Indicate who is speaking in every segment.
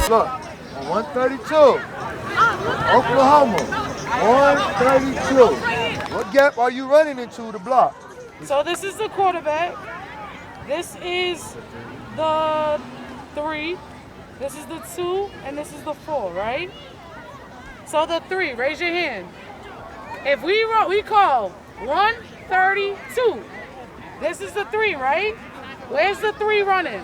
Speaker 1: Look, 132, Oklahoma, 132. What gap are you running into the block?
Speaker 2: So this is the quarterback. This is the 3. This is the 2, and this is the 4, right? So the 3, raise your hand. If we call 132, this is the 3, right? Where's the 3 running?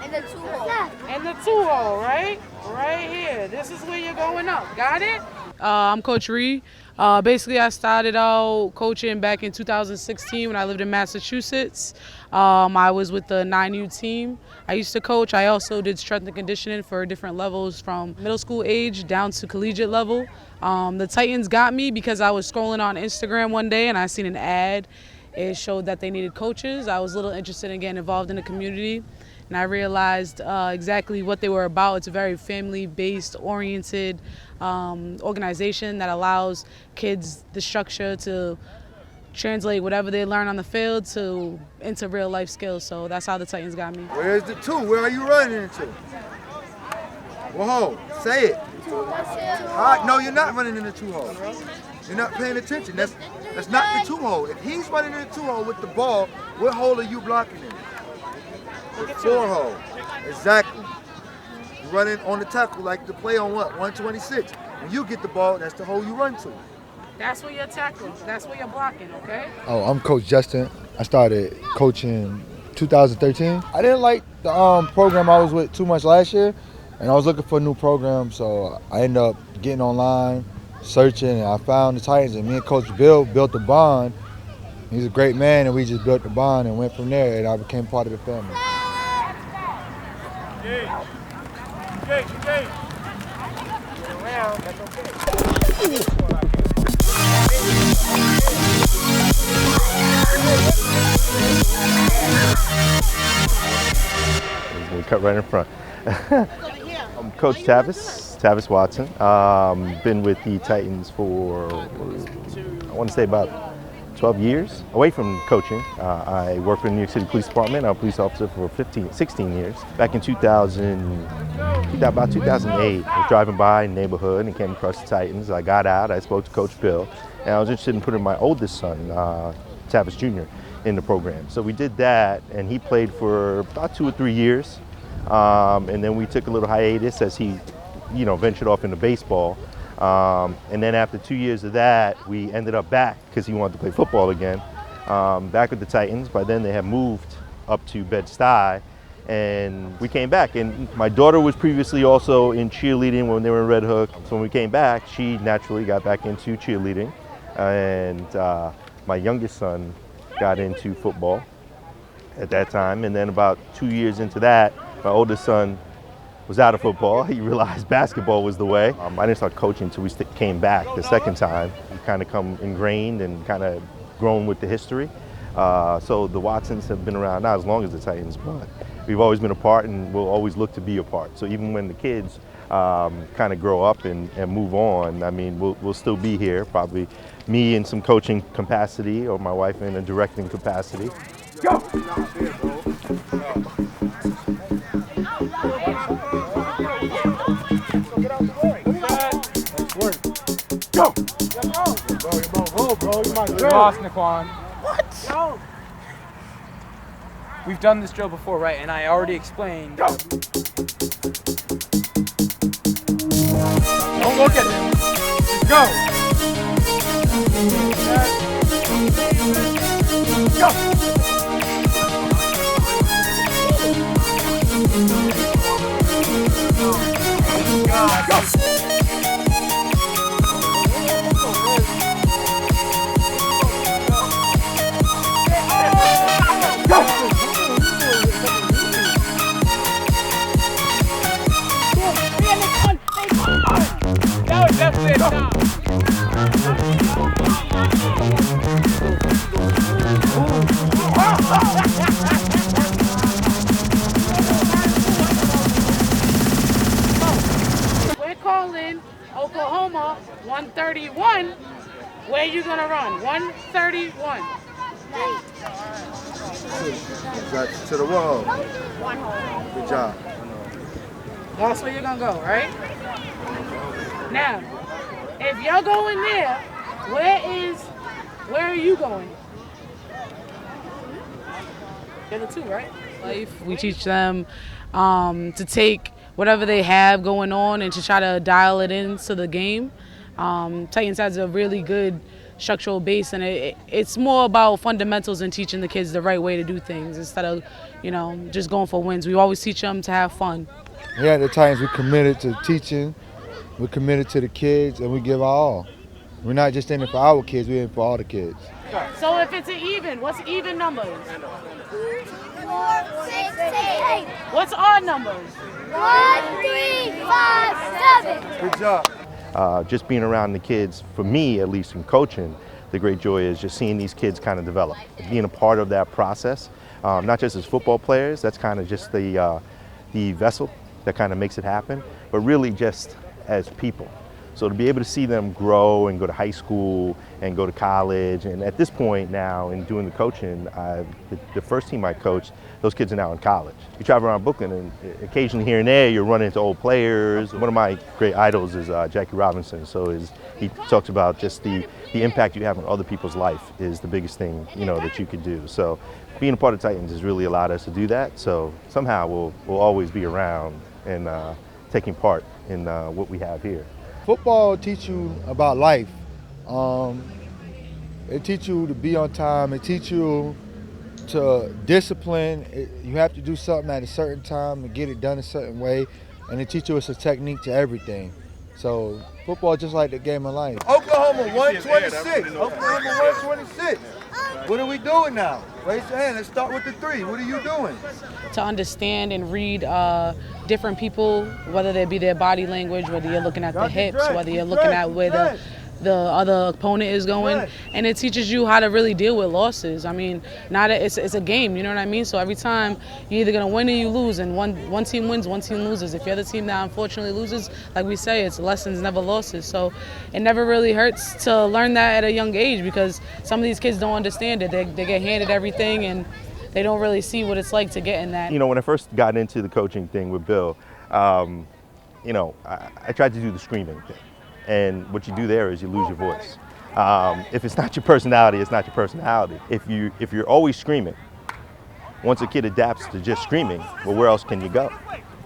Speaker 3: In the 2-hole.
Speaker 2: In the 2-hole, right? Right here. This is where you're going up. Got it? I'm Coach Sharee. Basically, I started out coaching back in 2016 when I lived in Massachusetts. I was with the 9U team. I used to coach. I also did strength and conditioning for different levels from middle school age down to collegiate level. The Titans got me because I was scrolling on Instagram one day and I seen an ad. It showed that they needed coaches. I was a little interested in getting involved in the community. And I realized exactly what they were about. It's a very family-based, oriented organization that allows kids the structure to translate whatever they learn on the field into real-life skills. So that's how the Titans got me.
Speaker 1: Where's the 2? Where are you running into? Whoa, say it. No, you're not running in the 2-hole. You're not paying attention. That's not the 2-hole. If he's running in the 2-hole with the ball, what hole are you blocking in? The 4-hole. Exactly. You're running on the tackle like the play on what? 126. When you get the ball, that's the hole you run to.
Speaker 2: That's where you're tackling. That's where you're blocking, okay?
Speaker 4: Oh, I'm Coach Justin. I started coaching 2013. I didn't like the program I was with too much last year, and I was looking for a new program, so I ended up getting online, searching, and I found the Titans, and me and Coach Bill built a bond. He's a great man, and we just built the bond and went from there, and I became part of the family.
Speaker 5: We cut right in front. I'm Coach Tavis Watson. Been with the Titans for, I want to say about 12 years. Away from coaching, I worked for the New York City Police Department. I was a police officer for 16 years. Back in about 2008, I was driving by a neighborhood and came across the Titans. I got out, I spoke to Coach Bill, and I was interested in putting my oldest son, Tavis Jr., in the program. So we did that, and he played for about 2 or 3 years. And then we took a little hiatus as he, ventured off into baseball. And then after 2 years of that, we ended up back because he wanted to play football again, back with the Titans. By then they had moved up to Bed-Stuy, and we came back. And my daughter was previously also in cheerleading when they were in Red Hook. So when we came back, she naturally got back into cheerleading. And my youngest son got into football at that time. And then about 2 years into that, my oldest son was out of football. He realized basketball was the way. I didn't start coaching until we came back the second time. We kind of come ingrained and kind of grown with the history. So the Watsons have been around not as long as the Titans, but we've always been a part and we'll always look to be a part. So even when the kids kind of grow up and move on, I mean, we'll still be here, probably me in some coaching capacity or my wife in a directing capacity.
Speaker 1: Go! Go!
Speaker 6: We lost, Naquan. What? No. We've done this drill before, right? And I already explained.
Speaker 1: Go! Don't look at him. Go! Go! Go!
Speaker 2: We're calling Oklahoma 131. Where you gonna run? 131.
Speaker 1: To the wall. Good job.
Speaker 2: That's where you're gonna go, right? Now, if y'all going there, where are you going? You're the two, right? Life. We teach them to take whatever they have going on and to try to dial it into the game. Titans has a really good structural base, and it's more about fundamentals and teaching the kids the right way to do things instead of, just going for wins. We always teach them to have fun.
Speaker 4: Here at the Titans, we're committed to teaching, we're committed to the kids, and we give our all. We're not just in it for our kids, we're in it for all the kids.
Speaker 2: So if it's an even, what's even numbers?
Speaker 3: 4, 6, 8.
Speaker 2: What's odd numbers?
Speaker 3: 1, 3, 5, 7.
Speaker 1: Good job.
Speaker 5: Just being around the kids, for me at least in coaching, the great joy is just seeing these kids kind of develop. Being a part of that process, not just as football players, that's kind of just the vessel that kind of makes it happen, but really just as people. So to be able to see them grow and go to high school and go to college, and at this point now in doing the coaching, the first team I coached, those kids are now in college. You travel around Brooklyn and occasionally here and there you're running into old players. One of my great idols is Jackie Robinson. So he talks about just the impact you have on other people's life is the biggest thing that you could do. So being a part of Titans has really allowed us to do that. So somehow we'll always be around and taking part in what we have here.
Speaker 4: Football teach you about life. It teach you to be on time. It teach you to discipline. You have to do something at a certain time to get it done a certain way. And it teach you it's a technique to everything. So football is just like the game of life.
Speaker 1: Oklahoma 126. Oklahoma 126. What are we doing now? Raise your hand. Let's start with the 3. What are you doing?
Speaker 2: To understand and read different people, whether they be their body language, whether you're looking at the hips, whether you're looking at where the other opponent is going, and it teaches you how to really deal with losses. I mean, it's a game, you know what I mean? So every time you're either gonna win or you lose, and one team wins, one team loses. If you're the team that unfortunately loses, like we say, it's lessons, never losses. So it never really hurts to learn that at a young age, because some of these kids don't understand it. They get handed everything and they don't really see what it's like to get in that.
Speaker 5: When I first got into the coaching thing with Bill, I tried to do the screaming thing. And what you do there is you lose your voice. If it's not your personality, it's not your personality. If you're always screaming, once a kid adapts to just screaming, well, where else can you go,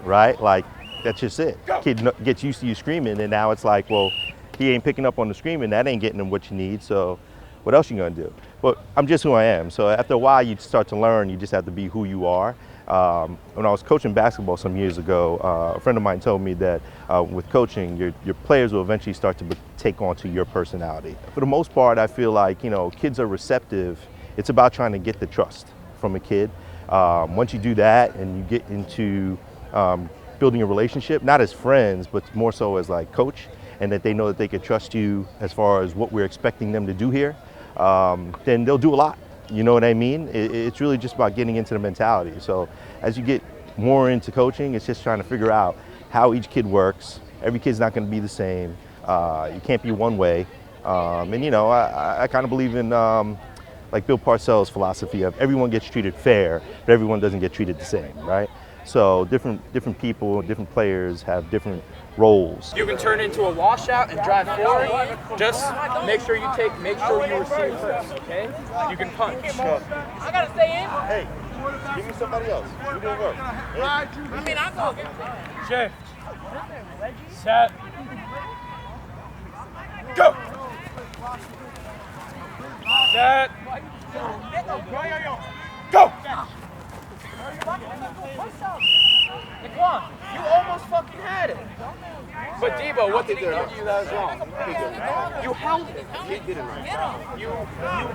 Speaker 5: right? Like, that's just it. Kid gets used to you screaming, and now it's like, well, he ain't picking up on the screaming. That ain't getting him what you need. So what else you gonna do? But I'm just who I am. So after a while, you start to learn. You just have to be who you are. When I was coaching basketball some years ago, a friend of mine told me that with coaching, your players will eventually start to take on to your personality. For the most part, I feel like kids are receptive. It's about trying to get the trust from a kid. Once you do that and you get into building a relationship, not as friends, but more so as like coach, and that they know that they can trust you as far as what we're expecting them to do here, then they'll do a lot. You know what I mean? It's really just about getting into the mentality. So as you get more into coaching, it's just trying to figure out how each kid works. Every kid's not going to be the same. You can't be one way. And I kind of believe in like Bill Parcells' philosophy of everyone gets treated fair, but everyone doesn't get treated the same, right? So different people, different players have different roles.
Speaker 6: You can turn into a washout and drive forward. Just make sure you receive first, okay? You can punch.
Speaker 2: I gotta stay in.
Speaker 5: Hey, give me somebody else. You're doing work.
Speaker 2: I mean, I go get
Speaker 6: Shift. Set. Go. Set. Go. Laquan, you almost fucking had it. But Debo, what did he give you that was wrong? You held it. He did it right. You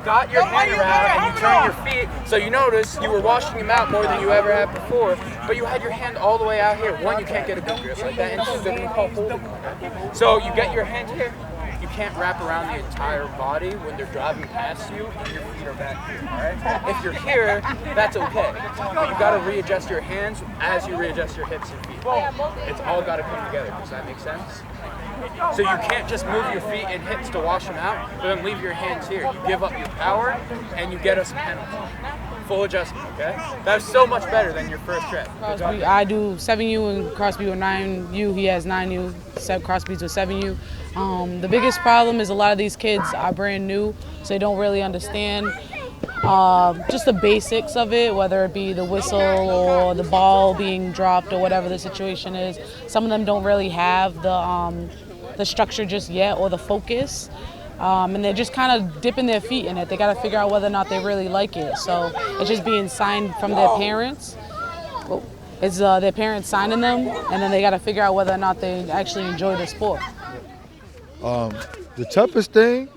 Speaker 6: got your hand around and you turned your feet, so you notice you were washing him out more than you ever had before, but you had your hand all the way out here. One, you can't get a good grip like that, and two, they're going to call holding on that. So you get your hand here, you can't wrap around the entire body when they're driving past you and your feet are back here, all right? If you're here, that's okay. But you got to readjust your hands as you readjust your hips and feet. It's all got to come together. Does that make sense? So you can't just move your feet and hips to wash them out, but then leave your hands here. You give up your power and you get us a penalty. Full adjustment, okay? That's so much better than your first trip.
Speaker 2: Crosby, I do 7U and Crosby with 9U. He has 9U. Crosby's with 7U. The biggest problem is a lot of these kids are brand new, so they don't really understand just the basics of it, whether it be the whistle or the ball being dropped or whatever the situation is. Some of them don't really have the structure just yet or the focus. And they're just kind of dipping their feet in it. They got to figure out whether or not they really like it. So it's just being signed from their parents. It's their parents signing them, and then they got to figure out whether or not they actually enjoy the sport.
Speaker 4: The toughest thing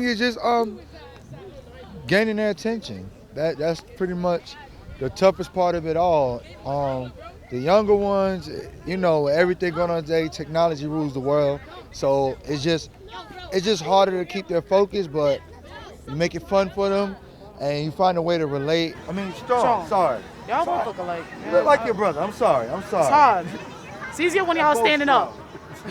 Speaker 4: is just gaining their attention. That's pretty much the toughest part of it all. The younger ones, you know, everything going on today, technology rules the world. So it's just harder to keep their focus, but you make it fun for them, and you find a way to relate.
Speaker 1: I mean, Strong, sorry.
Speaker 2: Y'all both look alike.
Speaker 1: You look like your brother. I'm sorry.
Speaker 2: It's hard. It's easier when y'all standing up.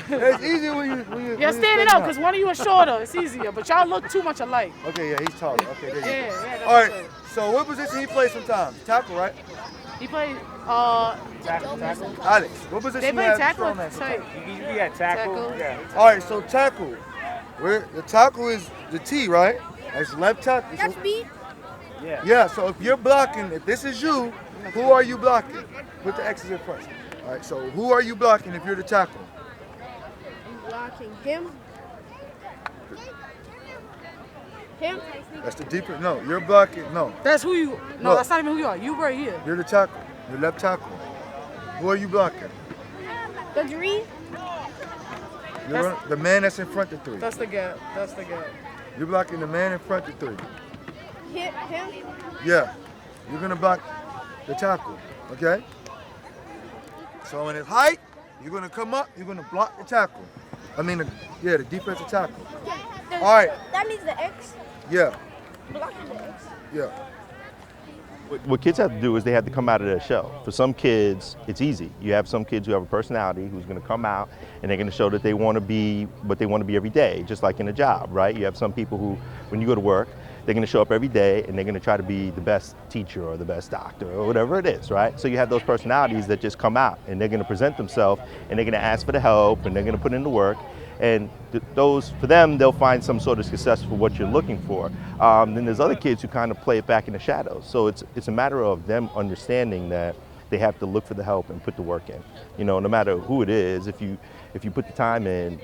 Speaker 1: It's easier when you
Speaker 2: You're standing up because one of you is shorter. It's easier, but y'all look too much alike.
Speaker 1: Okay, yeah, he's taller. Okay, there you go.
Speaker 2: Yeah, that's
Speaker 1: All right,
Speaker 2: good.
Speaker 1: so what position he plays sometimes? Tackle, right?
Speaker 2: He played.
Speaker 6: Tackle.
Speaker 1: Alex, what position
Speaker 2: They
Speaker 1: you
Speaker 2: play
Speaker 1: have
Speaker 2: tackle.
Speaker 1: Strong at sometimes?
Speaker 6: You got tackle. Yeah.
Speaker 1: All right, so tackle. The tackle is the T, right? That's left tackle.
Speaker 3: That's B.
Speaker 1: Yeah, so if you're blocking, if this is you, who are you blocking? Put the X's in front. All right, so who are you blocking if you're the tackle?
Speaker 3: I'm blocking him. Him.
Speaker 1: That's the deeper. No, you're blocking. No,
Speaker 2: That's who you. No,
Speaker 1: Look.
Speaker 2: that's not even who you are. You right here.
Speaker 1: you're the tackle. You're left tackle. Who are you blocking?
Speaker 3: The green.
Speaker 1: You're the man that's in front of three.
Speaker 2: That's the gap.
Speaker 1: You're blocking the man in front of three.
Speaker 3: Him.
Speaker 1: Yeah, you're gonna block the tackle, okay? So in his height, you're gonna come up, you're gonna block the tackle. The defensive tackle. All right.
Speaker 3: That means the X.
Speaker 1: Yeah,
Speaker 3: Blocking the X.
Speaker 1: yeah.
Speaker 5: What kids have to do is they have to come out of their shell. For some kids, it's easy. You have some kids who have a personality who's going to come out and they're going to show that they want to be what they want to be every day, just like in a job, right? You have some people who, when you go to work, they're going to show up every day and they're going to try to be the best teacher or the best doctor or whatever it is, right? So you have those personalities that just come out and they're going to present themselves and they're going to ask for the help and they're going to put in the work. And those, for them, they'll find some sort of success for what you're looking for. Then there's other kids who kind of play it back in the shadows. So it's a matter of them understanding that they have to look for the help and put the work in. You know, no matter who it is, if you put the time in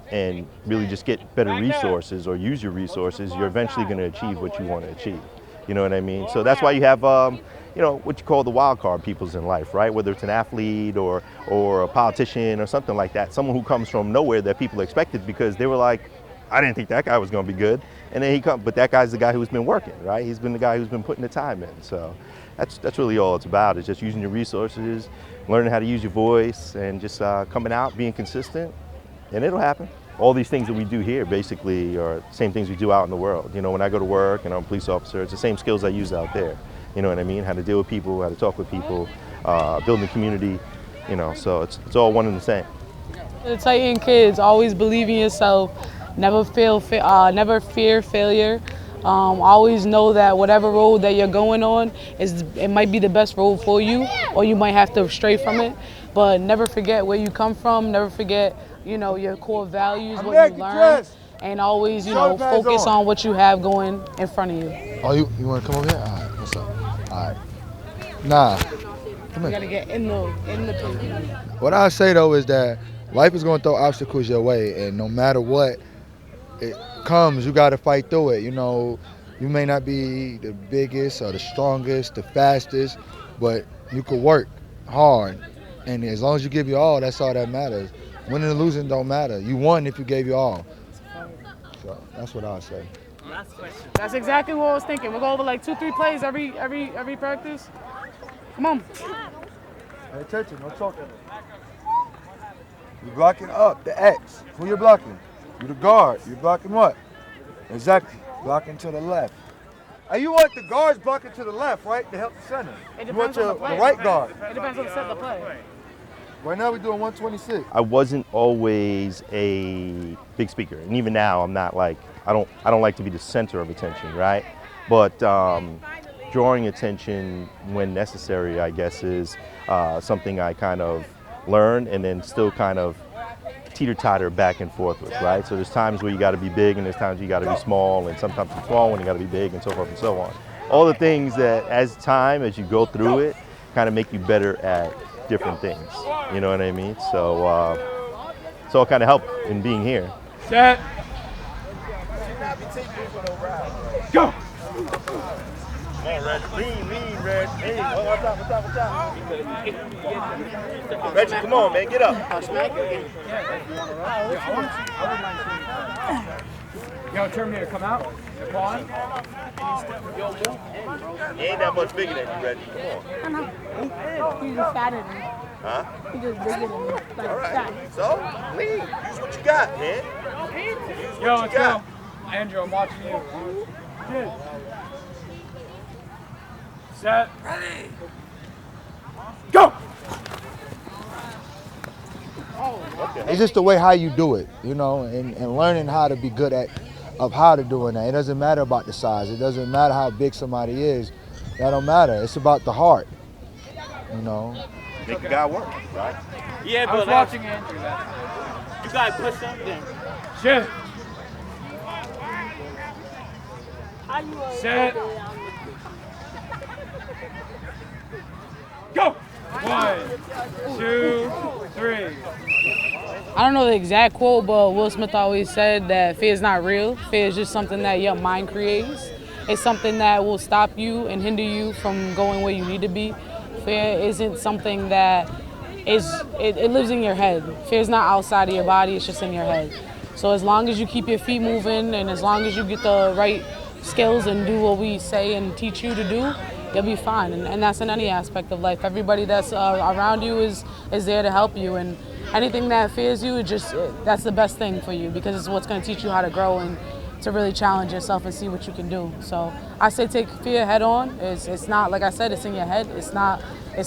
Speaker 5: and really just get better resources or use your resources, you're eventually going to achieve what you want to achieve. You know what I mean? So that's why you have you know, what you call the wild card peoples in life, right? Whether it's an athlete or a politician or something like that, someone who comes from nowhere that people expected because they were like, I didn't think that guy was going to be good. And then but that guy's the guy who's been working, right? He's been the guy who's been putting the time in. So that's really all it's about, is just using your resources, learning how to use your voice, and just coming out, being consistent, and it'll happen. All these things that we do here basically are the same things we do out in the world. You know, when I go to work and I'm a police officer, it's the same skills I use out there. You know what I mean? How to deal with people, how to talk with people, building a community, you know, so it's all one and the same.
Speaker 2: The Titan kids, always believe in yourself, never fear failure. Always know that whatever road that you're going on, it might be the best road for you, or you might have to stray from it. But never forget where you come from, never forget, you know, your core values, what you learn, and always, you know, focus on what you have going in front of you.
Speaker 4: Oh, you want to come over here? All right, what's up? All right. Nah, come
Speaker 2: You
Speaker 4: here.
Speaker 2: gotta get in the position.
Speaker 4: What I say though is that life is going to throw obstacles your way, and no matter what it comes, you got to fight through it. You know, you may not be the biggest or the strongest, the fastest, but You could work hard, and as long as you give your all, that's all that matters. Winning and losing don't matter. You won if you gave your all. So that's what I'll say.
Speaker 2: That's exactly what I was thinking. We'll go over like 2-3 plays every practice. Come on.
Speaker 1: Pay attention, no talking. You're blocking up, the X. Who you're blocking? You're the guard. You're blocking what? Exactly. Blocking to the left. And you want the guards blocking to the left, right? To help the center.
Speaker 2: It
Speaker 1: You want
Speaker 2: depends on
Speaker 1: your,
Speaker 2: the play.
Speaker 1: the right guard.
Speaker 2: It depends on the set of the play.
Speaker 1: Right now we're doing 126.
Speaker 5: I wasn't always a big speaker, and even now I'm not like, I don't like to be the center of attention, right? But drawing attention when necessary, I guess, is something I kind of learned and then still kind of teeter-totter back and forth with, right? So there's times where you got to be big and there's times you got to be small, and sometimes you're small when you got to be big, and so forth and so on. All the things that as you go through it, kind of make you better at different things. You know what I mean? So it kind of helped in being here.
Speaker 6: Set. Go.
Speaker 5: Come on, Reg. Lean, Reg. Hey, what's up? Reggie, come on, man. Get up.
Speaker 6: Yo, Terminator, come out. Pawn.
Speaker 5: He ain't that much bigger than you, Reggie. Come on.
Speaker 3: He's just fatter than me.
Speaker 5: Huh?
Speaker 3: He's just bigger than me. Like,
Speaker 5: All right.
Speaker 3: fat.
Speaker 5: So, lean. Use what you got, man. Use
Speaker 6: Yo,
Speaker 5: what
Speaker 6: let's
Speaker 5: you got.
Speaker 6: go. Andrew, I'm watching you. Good. Set. Ready. Go.
Speaker 4: It's just the way how you do it, you know, and learning how to be good at how to doing that. It doesn't matter about the size. It doesn't matter how big somebody is. That don't matter. It's about the heart, you know.
Speaker 5: Make the guy work, right?
Speaker 7: Yeah,
Speaker 6: I was
Speaker 7: but
Speaker 6: watching Andrew.
Speaker 7: you gotta push something.
Speaker 6: Shift.
Speaker 3: How you
Speaker 6: Set. Go. 1, 2, 3.
Speaker 2: I don't know the exact quote, but Will Smith always said that fear is not real. Fear is just something that your mind creates. It's something that will stop you and hinder you from going where you need to be. Fear isn't something that it lives in your head. Fear is not outside of your body, it's just in your head. So as long as you keep your feet moving and as long as you get the right skills and do what we say and teach you to do, you'll be fine. And that's in any aspect of life. Everybody that's around you is there to help you. And anything that fears you, that's the best thing for you because it's what's going to teach you how to grow and to really challenge yourself and see what you can do. So I say take fear head on. It's not, like I said, it's in your head. It's not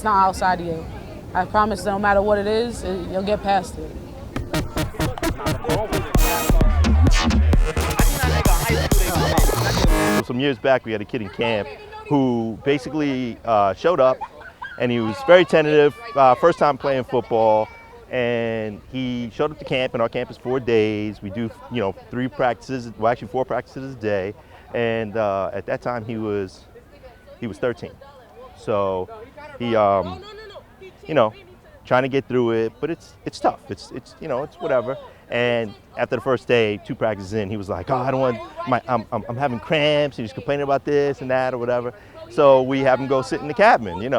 Speaker 2: outside of you. I promise no matter what it is, you'll get past it.
Speaker 5: Some years back, we had a kid in camp who basically showed up, and he was very tentative, first time playing football, and he showed up to camp, and our camp is 4 days. We do, 3 practices, well actually 4 practices a day, and at that time he was 13. So he, trying to get through it, but it's tough. It's whatever. And after the first day, 2 practices in, he was like, "Oh, I don't want I'm having cramps." He was complaining about this and that or whatever. So we have him go sit in the cabin. It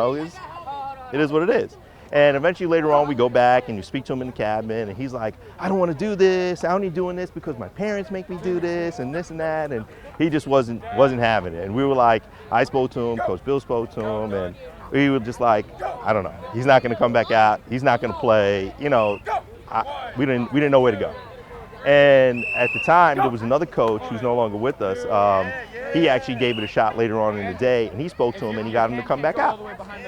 Speaker 5: is what it is. And eventually later on, we go back and you speak to him in the cabin, and he's like, "I don't want to do this. I'm only doing this because my parents make me do this and this and that." And he just wasn't having it. And we were like, I spoke to him, Coach Bill spoke to him, and we were just like, I don't know. He's not going to come back out. He's not going to play. We didn't know where to go. And at the time, there was another coach who's no longer with us. He actually gave it a shot later on in the day, and he spoke to him, and he got him to come back out.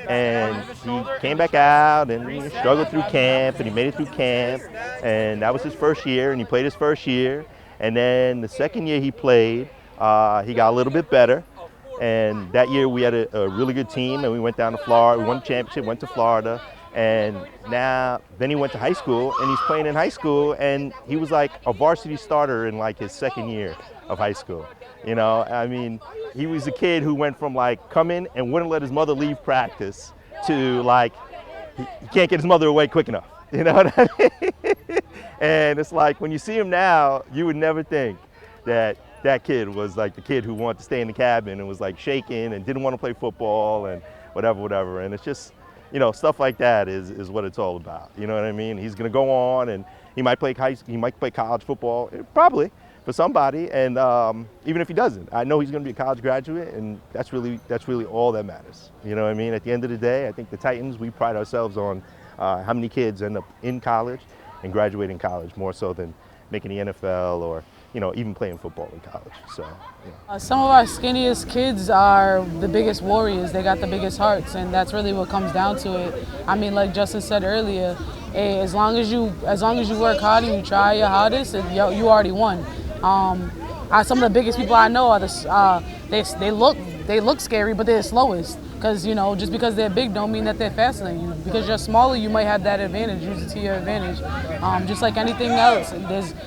Speaker 5: And he came back out, and he struggled through camp, and he made it through camp. And that was his first year, and he played his first year. And then the second year he played, he got a little bit better. And that year we had a really good team, and we went down to Florida. We won the championship, went to Florida. And then he went to high school, and he's playing in high school, and he was like a varsity starter in like his second year of high school. He was a kid who went from like come in and wouldn't let his mother leave practice to like he can't get his mother away quick enough. You know what I mean? And it's like when you see him now, you would never think that kid was like the kid who wanted to stay in the cabin and was like shaking and didn't want to play football and whatever. And it's just, You know, stuff like that is what it's all about. You know what I mean? He's going to go on and he might play college football, probably for somebody. And even if he doesn't, I know he's going to be a college graduate, and that's really all that matters. You know what I mean? At the end of the day, I think the Titans, we pride ourselves on how many kids end up in college and graduating college more so than making the NFL or, you know, even playing football in college. So, you know.
Speaker 2: Some of our skinniest kids are the biggest warriors. They got the biggest hearts, and that's really what comes down to it. I mean, like Justin said earlier, as long as you work hard and you try your hardest, you already won. Some of the biggest people I know are they look scary, but they're the slowest. Because, you know, just because they're big don't mean that they're faster than you. Because you're smaller, you might have that advantage. Use it to your advantage. Just like anything else,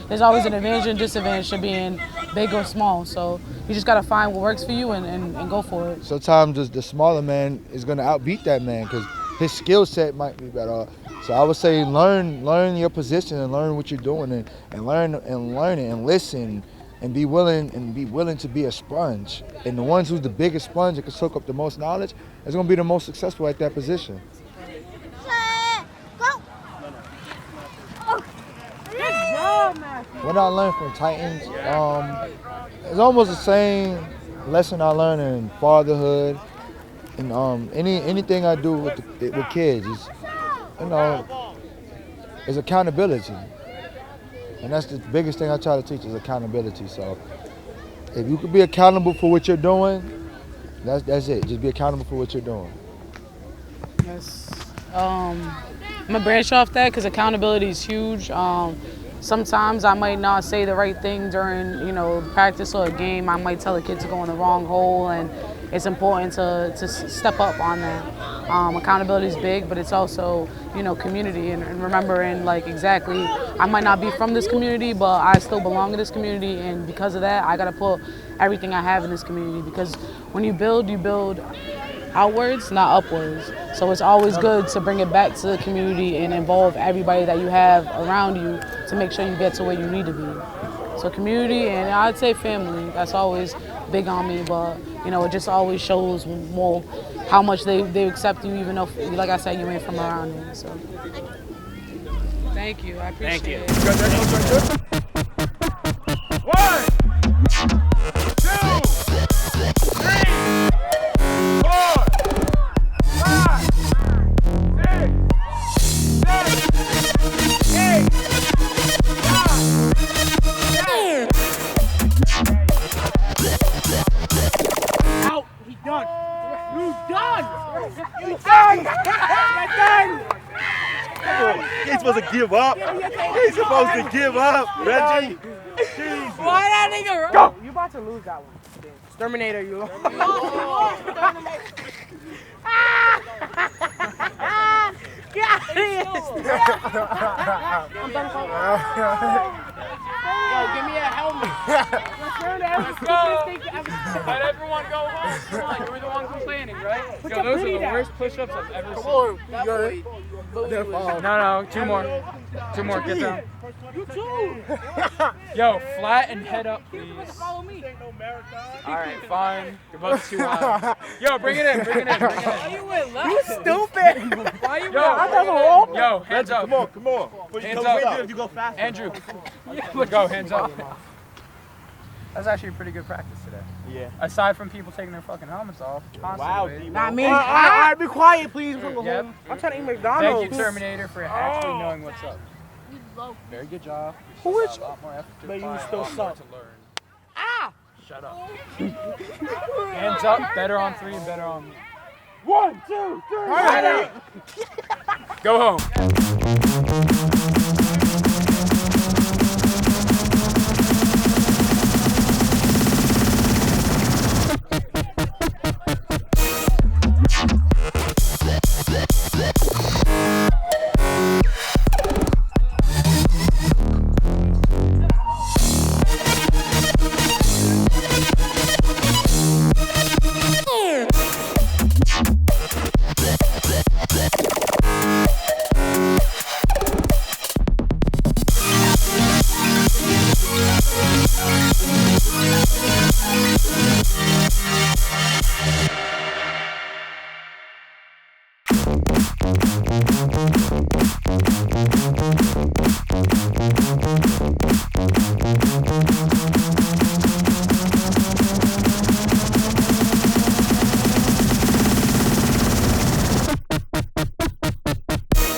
Speaker 2: there's always an advantage and disadvantage to being big or small. So you just got to find what works for you and go for it.
Speaker 4: Sometimes the smaller man is going to outbeat that man because his skill set might be better. So I would say learn your position and learn what you're doing and learn it and listen. And be willing to be a sponge. And the ones who's the biggest sponge that can soak up the most knowledge is going to be the most successful at that position. What I learned from Titans, it's almost the same lesson I learned in fatherhood and anything I do with kids is, you know, is accountability. And that's the biggest thing I try to teach is accountability. So if you could be accountable for what you're doing, that's it. Just be accountable for what you're doing.
Speaker 2: Yes. I'm going to branch off that because accountability is huge. Sometimes I might not say the right thing during, you know, practice or a game. I might tell a kid to go in the wrong hole, and it's important to step up on that. Accountability is big, but it's also, you know, community and remembering, like, exactly, I might not be from this community, but I still belong to this community, and because of that, I got to put everything I have in this community, because when you build outwards, not upwards. So it's always good to bring it back to the community and involve everybody that you have around you to make sure you get to where you need to be. So community, and I'd say family, that's always big on me, but, you know, it just always shows more how much they accept you, even though, like I said, you ain't from around here. So thank you, I appreciate it.
Speaker 6: One, 2, 3, 4, 5, 6, 7, 8, 9, 10. Out. He's done. You done. You done. You're done.
Speaker 5: He's supposed to give up. He's supposed to give up, Reggie.
Speaker 3: Why that nigga?
Speaker 6: Go. You about to lose that one. Exterminator, you. Yo, give me a helmet. Let's go. Let everyone go home. Come on, you were the one complaining, right? Yo, those are the worst push-ups I've ever seen. No, two more. Two more, get down. You too. Yo, flat and head up, please. Alright, fine. You're both too high. Yo, bring it in. Why you went left? You stupid. Why you went? Yo, hands up.
Speaker 5: Come on.
Speaker 6: Hands up.
Speaker 5: You go fast.
Speaker 6: Andrew. Go, hands up. That's actually a pretty good practice today.
Speaker 7: Yeah.
Speaker 6: Aside from people taking their fucking helmets off.
Speaker 7: Wow,
Speaker 6: constantly.
Speaker 3: Not me.
Speaker 7: All right, be quiet, please.
Speaker 6: Yep.
Speaker 7: I'm trying to eat McDonald's.
Speaker 6: Thank you, Terminator, for actually knowing what's up. Very good job. Who is? A lot more effort to
Speaker 7: But you
Speaker 6: apply,
Speaker 7: still
Speaker 6: a lot more
Speaker 7: suck.
Speaker 6: to learn. Ah! Shut up. Hands up, better on 3 and better on me.
Speaker 7: 1, 2, 3.
Speaker 6: Go home.